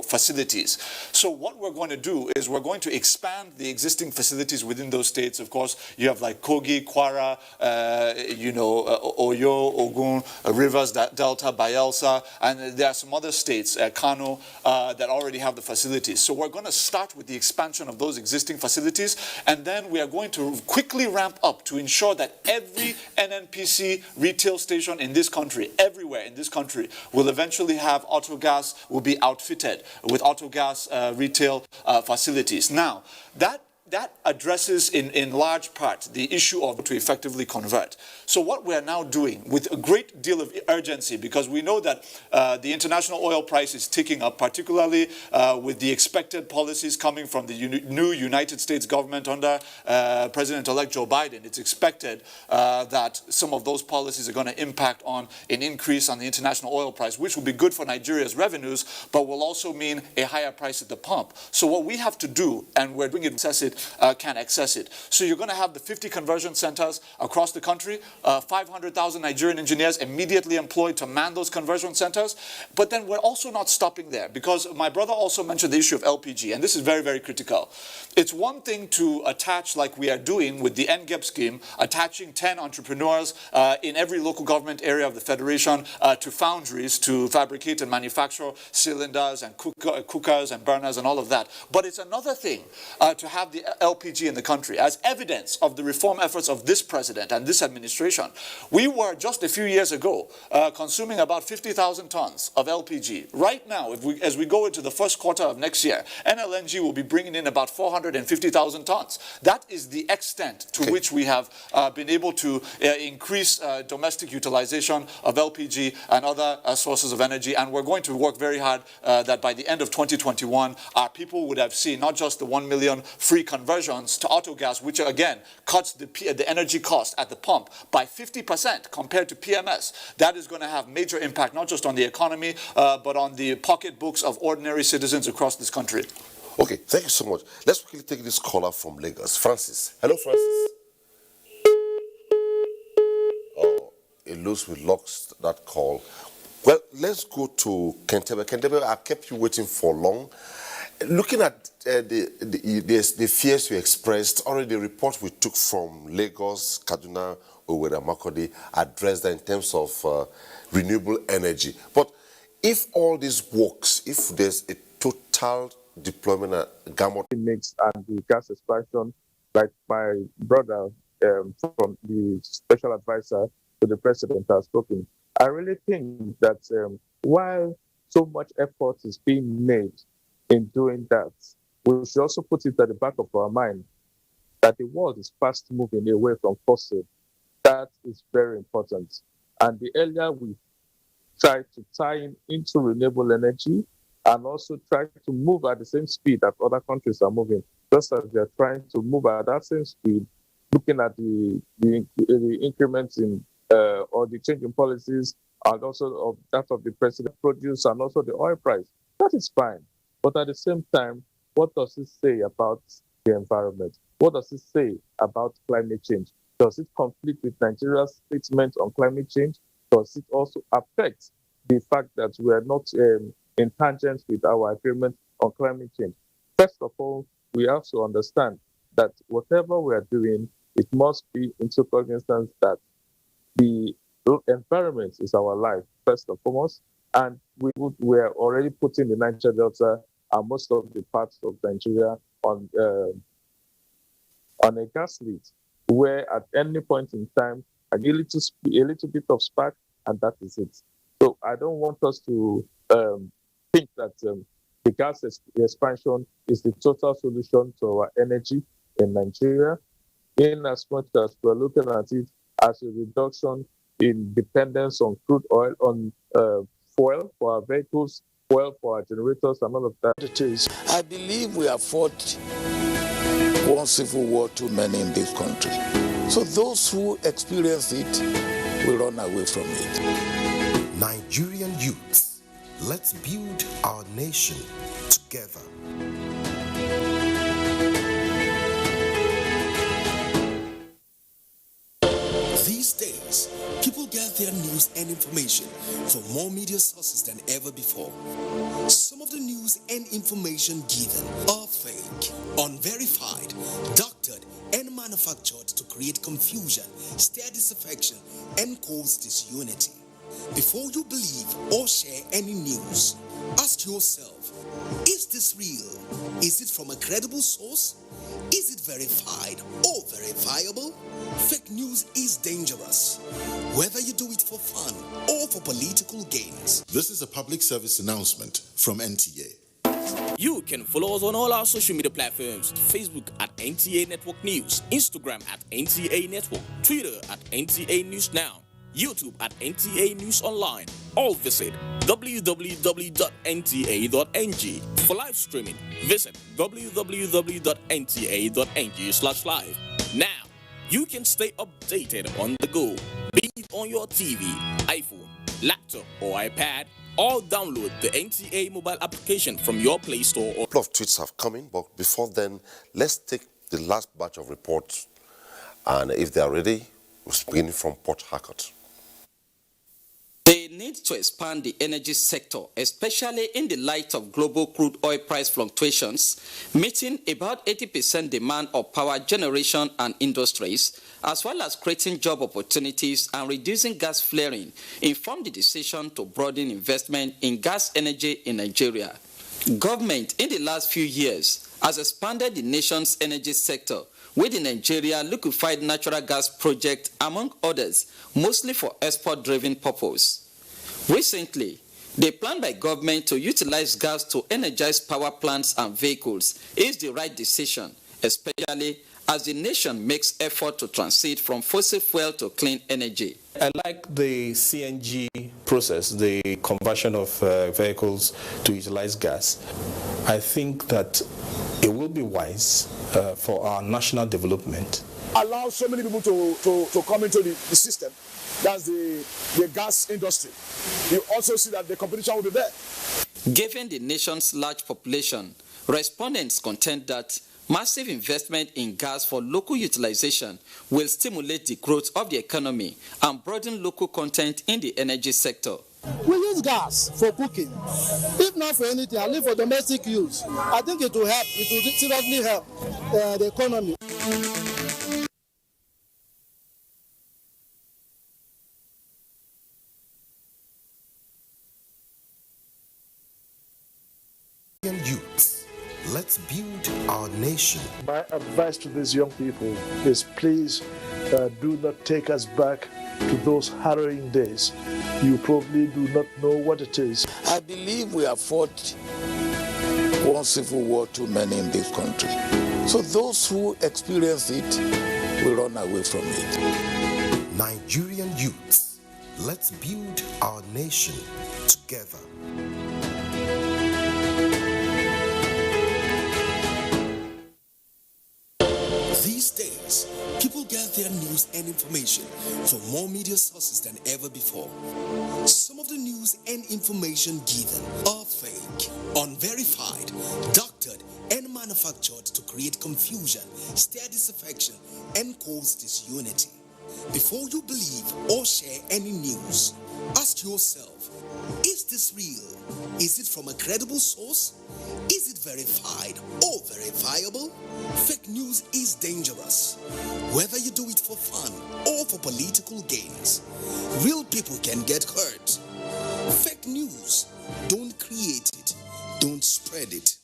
facilities. So what we're going to do is we're going to expand the existing facilities within those states. Of course, you have like Kogi, Kwara, Oyo, Ogun, Rivers, Delta, Bayelsa, and there are some other states, Kano, that already have the facilities. So we're going to start with the expansion of those existing facilities, and then we are going to quickly ramp up to ensure that every NNPC retail station in this country, everywhere in this country, will eventually have auto gas, will be outfitted with auto gas retail facilities. Now, that addresses in large part the issue of to effectively convert. So what we are now doing with a great deal of urgency, because we know that the international oil price is ticking up, particularly with the expected policies coming from the new United States government under President-elect Joe Biden. It's expected that some of those policies are going to impact on an increase on the international oil price, which will be good for Nigeria's revenues, but will also mean a higher price at the pump. So what we have to do, and we're doing it, assess it can access it. So you're going to have the 50 conversion centers across the country, 500,000 Nigerian engineers immediately employed to man those conversion centers. But then we're also not stopping there, because my brother also mentioned the issue of LPG, and this is very, very critical. It's one thing to attach, like we are doing with the NGEP scheme, attaching 10 entrepreneurs in every local government area of the Federation to foundries to fabricate and manufacture cylinders and cookers and burners and all of that. But it's another thing to have the LPG in the country as evidence of the reform efforts of this president and this administration. We were just a few years ago consuming about 50,000 tons of LPG. Right now, as we go into the first quarter of next year, NLNG will be bringing in about 450,000 tons. That is the extent to which we have been able to increase domestic utilization of LPG and other sources of energy. And we're going to work very hard that by the end of 2021, our people would have seen not just the 1 million free conversions to autogas, which again cuts the energy cost at the pump by 50% compared to PMS. That is going to have major impact not just on the economy, but on the pocketbooks of ordinary citizens across this country. Okay, thank you so much. Let's quickly take this caller from Lagos. Francis. Hello, Francis. Oh, it looks we lost that call. Well, let's go to Kentebe. Kentebe, I kept you waiting for long. Looking at the fears you expressed, already the report we took from Lagos, Kaduna, Owerri, Makurdi addressed that in terms of renewable energy. But if all this works, if there's a total deployment at gamut mix and the gas expansion, like my brother from the special advisor to the president has spoken, I really think that while so much effort is being made in doing that, we should also put it at the back of our mind that the world is fast moving away from fossil. That is very important. And the earlier we try to tie into renewable energy and also try to move at the same speed that other countries are moving, just as they're trying to move at that same speed, looking at the increments in or the change in policies and also of that of the president produce and also the oil price. That is fine. But at the same time, what does it say about the environment? What does it say about climate change? Does it conflict with Nigeria's statement on climate change? Does it also affect the fact that we are not in tangent with our agreement on climate change? First of all, we have to understand that whatever we are doing, it must be into cognizance that the environment is our life, first and foremost, and we are already putting the Niger Delta and most of the parts of Nigeria on a gas lead, where at any point in time, a little bit of spark, and that is it. So I don't want us to think that the gas expansion is the total solution to our energy in Nigeria, in as much as we're looking at it as a reduction in dependence on crude oil, on fuel for our vehicles, fuel for our generators, and all of that. It is. I believe we have fought one civil war too many in this country. So those who experience it will run away from it. Nigerian youths, let's build our nation together. These days, people get their news and information from more media sources than ever before. Some of the news and information given are fake, unverified, doctored, and manufactured to create confusion, stir disaffection, and cause disunity. Before you believe or share any news, ask yourself, is this real? Is it from a credible source? Is it verified or verifiable? Fake news is dangerous, whether you do it for fun or for political gains. This is a public service announcement from NTA. You can follow us on all our social media platforms: Facebook at NTA Network News, Instagram at NTA Network, Twitter at NTA News Now, YouTube at NTA News Online. Or visit www.nta.ng. For live streaming, visit www.nta.ng/live. Now, you can stay updated on the go, be it on your TV, iPhone, laptop, or iPad, or download the NTA mobile application from your Play Store. A couple of tweets have come in, but before then, let's take the last batch of reports, and if they are ready, we'll begin from Port Harcourt. They need to expand the energy sector, especially in the light of global crude oil price fluctuations, meeting about 80% demand of power generation and industries, as well as creating job opportunities and reducing gas flaring, informed the decision to broaden investment in gas energy in Nigeria. Government in the last few years has expanded the nation's energy sector with the Nigeria liquefied natural gas project, among others, mostly for export-driven purpose. Recently, the plan by government to utilize gas to energize power plants and vehicles is the right decision, especially as the nation makes effort to transit from fossil fuel to clean energy. I like the CNG process, the conversion of vehicles to utilize gas. I think that it will be wise for our national development. Allow so many people to come into the system. That's the gas industry. You also see that the competition will be there. Given the nation's large population, respondents contend that massive investment in gas for local utilization will stimulate the growth of the economy and broaden local content in the energy sector. We use gas for cooking. If not for anything, at least for domestic use, I think it will help. It will seriously help the economy. Youths, let's build our nation. My advice to these young people is please do not take us back to those harrowing days. You probably do not know what it is. I believe we have fought one civil war too many in this country. So those who experience it will run away from it. Nigerian youths, let's build our nation together. These days, people get their news and information from more media sources than ever before. Some of the news and information given are fake, unverified, doctored, and manufactured to create confusion, stir disaffection, and cause disunity. Before you believe or share any news, ask yourself, is this real? Is it from a credible source? Is it verified or verifiable? Fake news is dangerous. Whether you do it for fun or for political gains, real people can get hurt. Fake news, don't create it, don't spread it.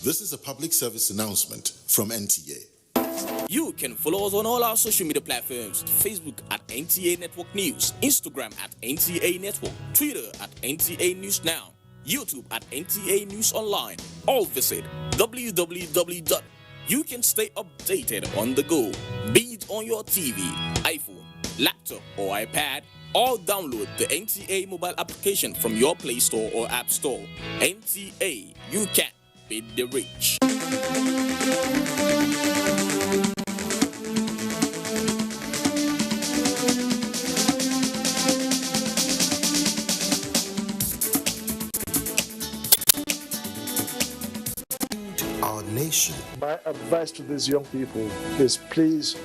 This is a public service announcement from NTA. You can follow us on all our social media platforms: Facebook at NTA Network News, Instagram at NTA Network, Twitter at NTA News Now, YouTube at NTA News Online. Or visit www. You can stay updated on the go, be it on your TV, iPhone, laptop, or iPad, or download the NTA mobile application from your Play Store or App Store. NTA, you can beat the rich. Nation. My advice to these young people is please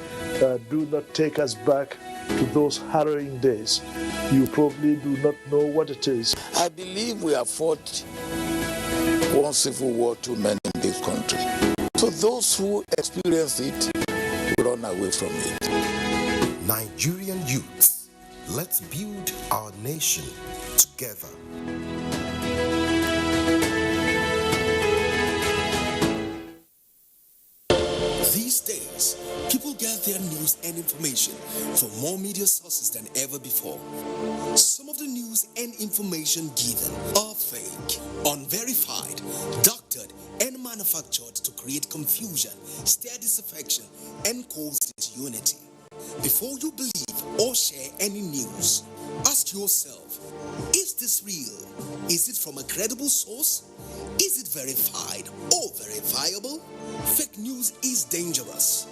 do not take us back to those harrowing days. You probably do not know what it is. I believe we have fought one civil war too many in this country. So those who experience it will run away from it. Nigerian youths, let's build our nation together. These days, people get their news and information from more media sources than ever before. Some of the news and information given are fake, unverified, doctored, and manufactured to create confusion, stir disaffection, and cause disunity. Before you believe or share any news, ask yourself, is this real? Is it from a credible source? Is it verified or verifiable? Fake news is dangerous.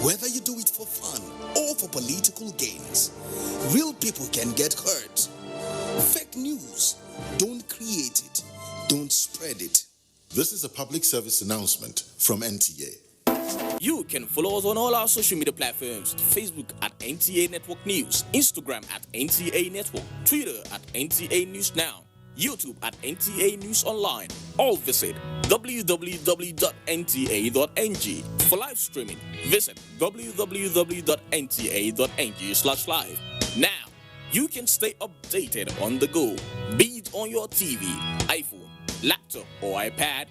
Whether you do it for fun or for political gains, real people can get hurt. Fake news, don't create it, don't spread it. This is a public service announcement from NTA. You can follow us on all our social media platforms: Facebook at NTA Network News, Instagram at NTA Network, Twitter at NTA News Now, YouTube at NTA News Online. Or visit www.nta.ng. For live streaming, visit www.nta.ng/live. Now, you can stay updated on the go, be it on your TV, iPhone, laptop, or iPad.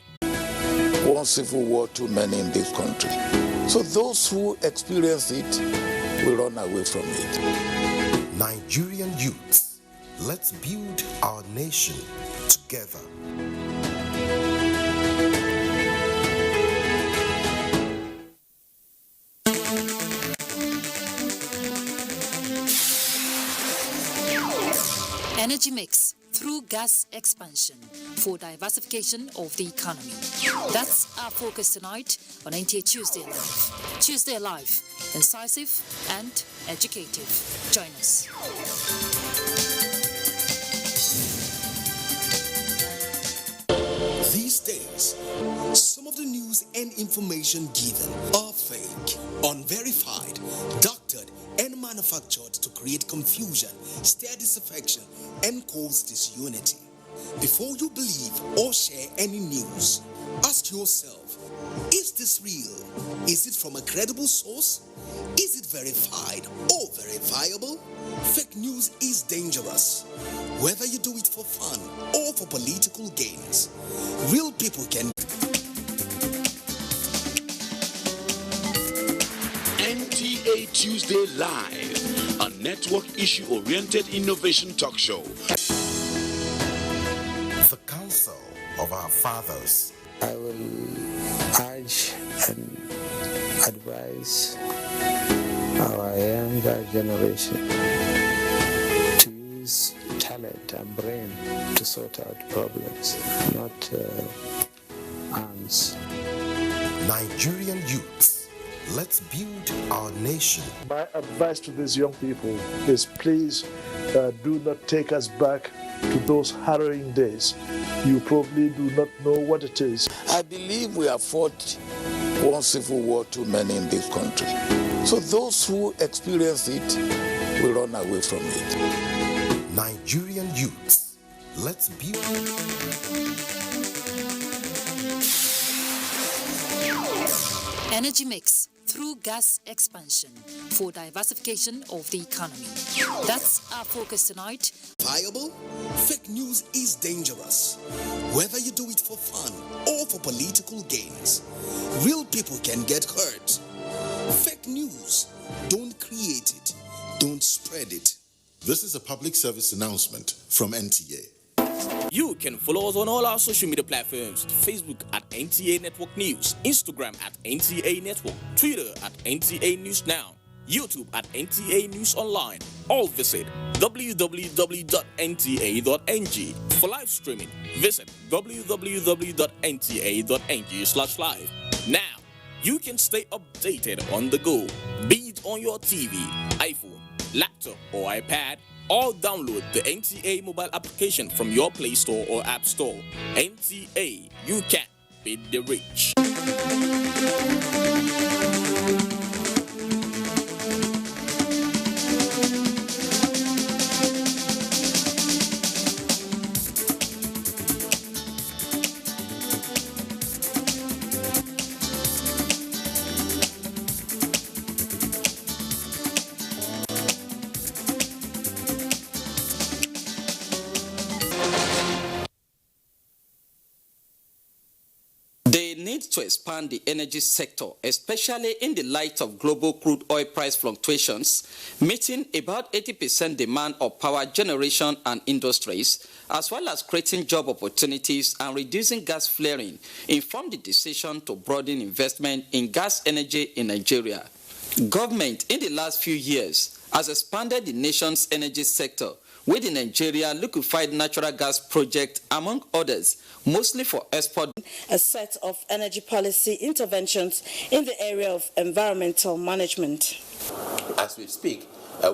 One civil war too many in this country. So those who experience it will run away from it. Nigerian youths, let's build our nation together. Energy mix through gas expansion for diversification of the economy. That's our focus tonight on NTA Tuesday Live. Tuesday Live, incisive and educative. Join us. These days, some of the news and information given are fake, unverified, doctored, and manufactured to create confusion, stir disaffection, and cause disunity. Before you believe or share any news, ask yourself, is this real? Is it from a credible source? Is it verified or verifiable? Fake news is dangerous. Whether you do it for fun or for political gains, real people can. NTA Tuesday Live, a network issue-oriented innovation talk show. The counsel of our fathers. I will urge and advise our younger generation to use talent and brain to sort out problems, not arms. Nigerian youths, let's build our nation. My advice to these young people is please do not take us back to those harrowing days. You probably do not know what it is. I believe we have fought one civil war too many in this country. So those who experience it will run away from it. Nigerian youths, let's build. Energy mix through gas expansion for diversification of the economy. That's our focus tonight. Viable? Fake news is dangerous. Whether you do it for fun or for political gains, real people can get hurt. Fake news, don't create it, don't spread it. This is a public service announcement from NTA. You can follow us on all our social media platforms: Facebook at NTA Network News, Instagram at NTA Network, Twitter at NTA News Now, YouTube at NTA News Online. Or visit www.nta.ng. For live streaming, visit www.nta.ng/live. Now, you can stay updated on the go, be it on your TV, iPhone, laptop, or iPad. Or download the NTA mobile application from your Play Store or App Store. NTA, you can beat the rich. To expand the energy sector, especially in the light of global crude oil price fluctuations, meeting about 80% demand of power generation and industries, as well as creating job opportunities and reducing gas flaring, informed the decision to broaden investment in gas energy in Nigeria. Government in the last few years has expanded the nation's energy sector with the Nigeria liquefied natural gas project, among others, mostly for export. A set of energy policy interventions in the area of environmental management. As we speak,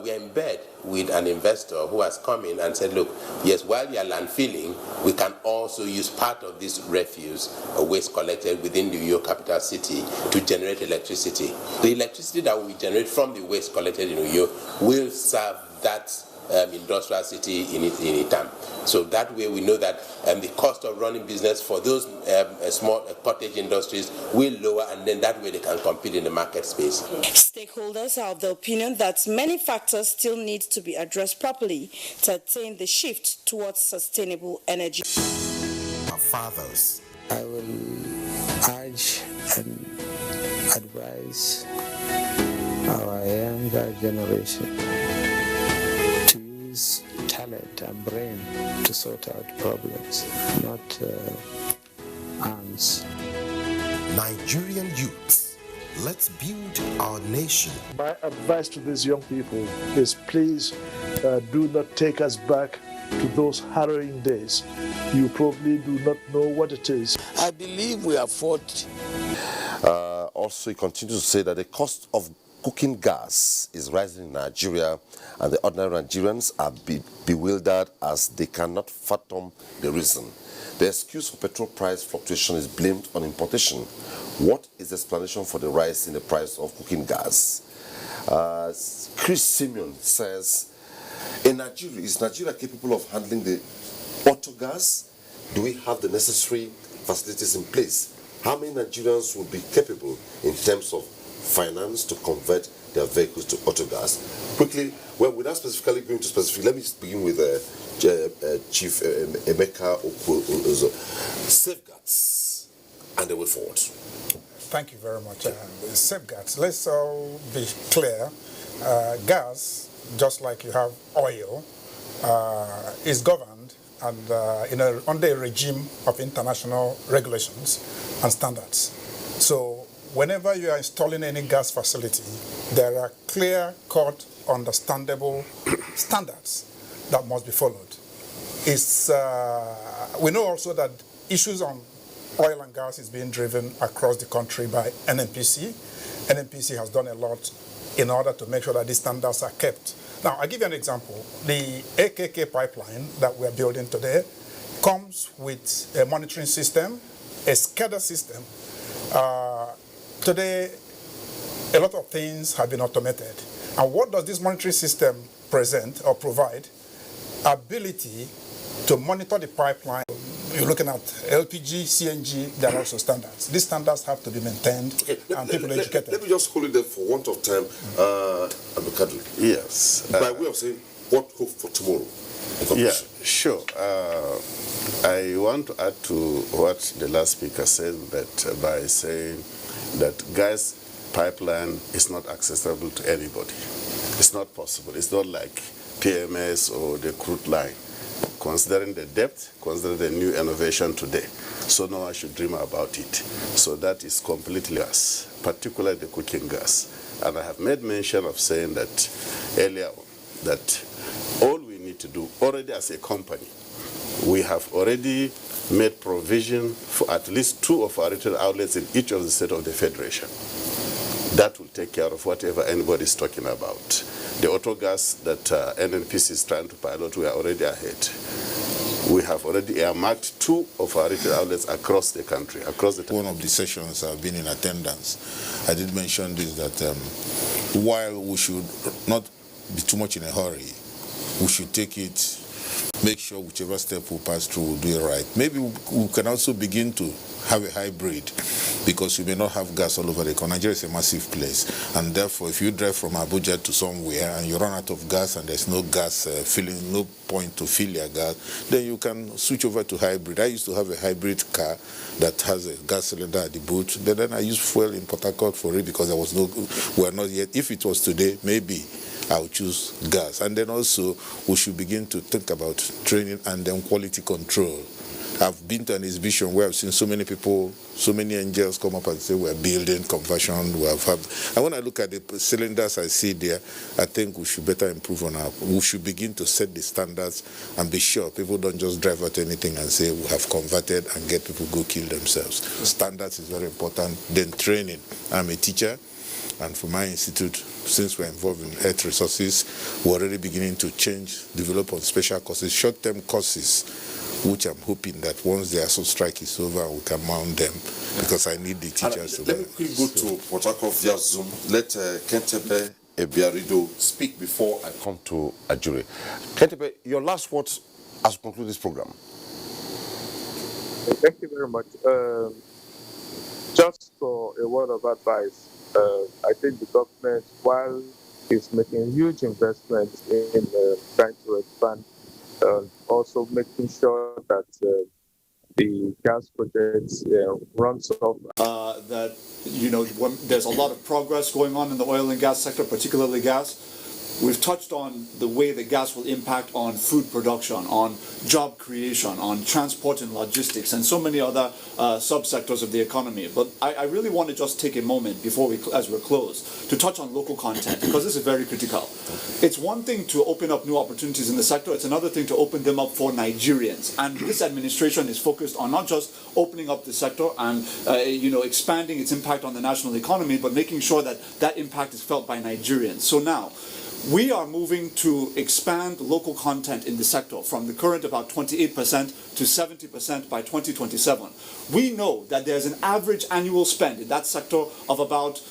we are in bed with an investor who has come in and said, look, yes, while you are landfilling, we can also use part of this refuse waste collected within the Uyo capital city to generate electricity. The electricity that we generate from the waste collected in Uyo will serve that industrial city in Itam. So that way we know that the cost of running business for those small cottage industries will lower, and then that way they can compete in the market space. Stakeholders are of the opinion that many factors still need to be addressed properly to attain the shift towards sustainable energy. Our fathers. I will urge and advise our younger generation to use talent and brain to sort out problems, not arms. Nigerian youths, let's build our nation. My advice to these young people is please do not take us back to those harrowing days. You probably do not know what it is. I believe we have fought. Also, he continues to say that the cost of cooking gas is rising in Nigeria, and the ordinary Nigerians are bewildered as they cannot fathom the reason. The excuse for petrol price fluctuation is blamed on importation. What is the explanation for the rise in the price of cooking gas? Chris Simeon says, is Nigeria capable of handling the auto gas? Do we have the necessary facilities in place? How many Nigerians would be capable in terms of finance to convert their vehicles to auto gas? Quickly, well, without specifically going to specific, let me begin with Chief Emeka Okwuozo. Safeguards and the way forward. Thank you very much. Safeguards. Let's all be clear. Gas, just like you have oil, is governed and under a regime of international regulations and standards. So whenever you are installing any gas facility, there are clear-cut, understandable standards that must be followed. We know also that issues on oil and gas is being driven across the country by NNPC. NNPC has done a lot in order to make sure that these standards are kept. Now, I'll give you an example. The AKK pipeline that we're building today comes with a monitoring system, a SCADA system. Today, a lot of things have been automated. And what does this monitoring system present or provide? Ability to monitor the pipeline. You're looking at LPG, CNG, there are also standards. These standards have to be maintained and people educated. Let me just hold it there for want of time. Abdulkadir. Yes. By way of saying, what hope for tomorrow? Yeah, sure. I want to add to what the last speaker said, that by saying that gas pipeline is not accessible to anybody. It's not possible. It's not like PMS or the crude line. Considering the depth, considering the new innovation today, so no one should dream about it. So that is completely us, particularly the cooking gas. And I have made mention of saying that earlier on, that all we need to do already as a company, we have already made provision for at least 2 of our retail outlets in each of the states of the Federation. That will take care of whatever anybody is talking about. The auto gas that NNPC is trying to pilot, we are already ahead. We have already earmarked 2 of our retail outlets across the country, One of the sessions I've been in attendance, I did mention this, that while we should not be too much in a hurry, we should take it, make sure whichever step we pass through, we'll do it right. Maybe we can also begin to have a hybrid, because you may not have gas all over the country. Nigeria is a massive place, and therefore if you drive from Abuja to somewhere and you run out of gas and there's no gas no point to fill your gas, then you can switch over to hybrid. I used to have a hybrid car that has a gas cylinder at the boot, but then I used fuel in Port Harcourt for it because we are not yet. If it was today, maybe I'll choose gas. And then also we should begin to think about training and then quality control. I've been to an exhibition where I've seen so many people, so many angels come up and say we're building conversion. And when I look at the cylinders I see there, I think we should better improve on we should begin to set the standards and be sure people don't just drive out anything and say we have converted and get people go kill themselves. Standards is very important. Then training. I'm a teacher. And for my institute, since we're involved in earth resources, we're already beginning to develop on special courses, short-term courses, which I'm hoping that once the ASO strike is over, we can mount them, because I need the teachers to Let me quickly go to Port Harcourt via Zoom. Let Kentebe Ebiarido speak before I come to Ajuri. Kentebe, your last words as we conclude this program. Thank you very much. Just for a word of advice, I think the government, while it's making huge investments in trying to expand, also making sure that the gas projects runs off. That, you know, there's a lot of progress going on in the oil and gas sector, particularly gas. We've touched on the way that gas will impact on food production, on job creation, on transport and logistics, and so many other subsectors of the economy. But I really want to just take a moment before as we're closed, to touch on local content, because this is very critical. It's one thing to open up new opportunities in the sector, it's another thing to open them up for Nigerians. And this administration is focused on not just opening up the sector and you know, expanding its impact on the national economy, but making sure that that impact is felt by Nigerians. So now, we are moving to expand local content in the sector from the current about 28% to 70% by 2027. We know that there's an average annual spend in that sector of about,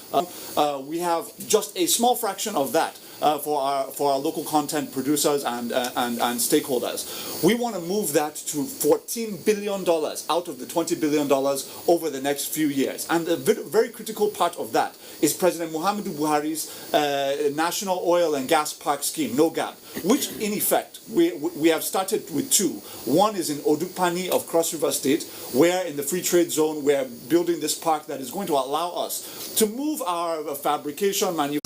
we have just a small fraction of that for our local content producers and stakeholders. We want to move that to $14 billion out of the $20 billion over the next few years. And a very critical part of that is President Muhammadu Buhari's National Oil and Gas Park Scheme, NOGAP, which in effect we have started with two. One is in Odukpani of Cross River State, where in the free trade zone we're building this park that is going to allow us to move our fabrication, manufacturing,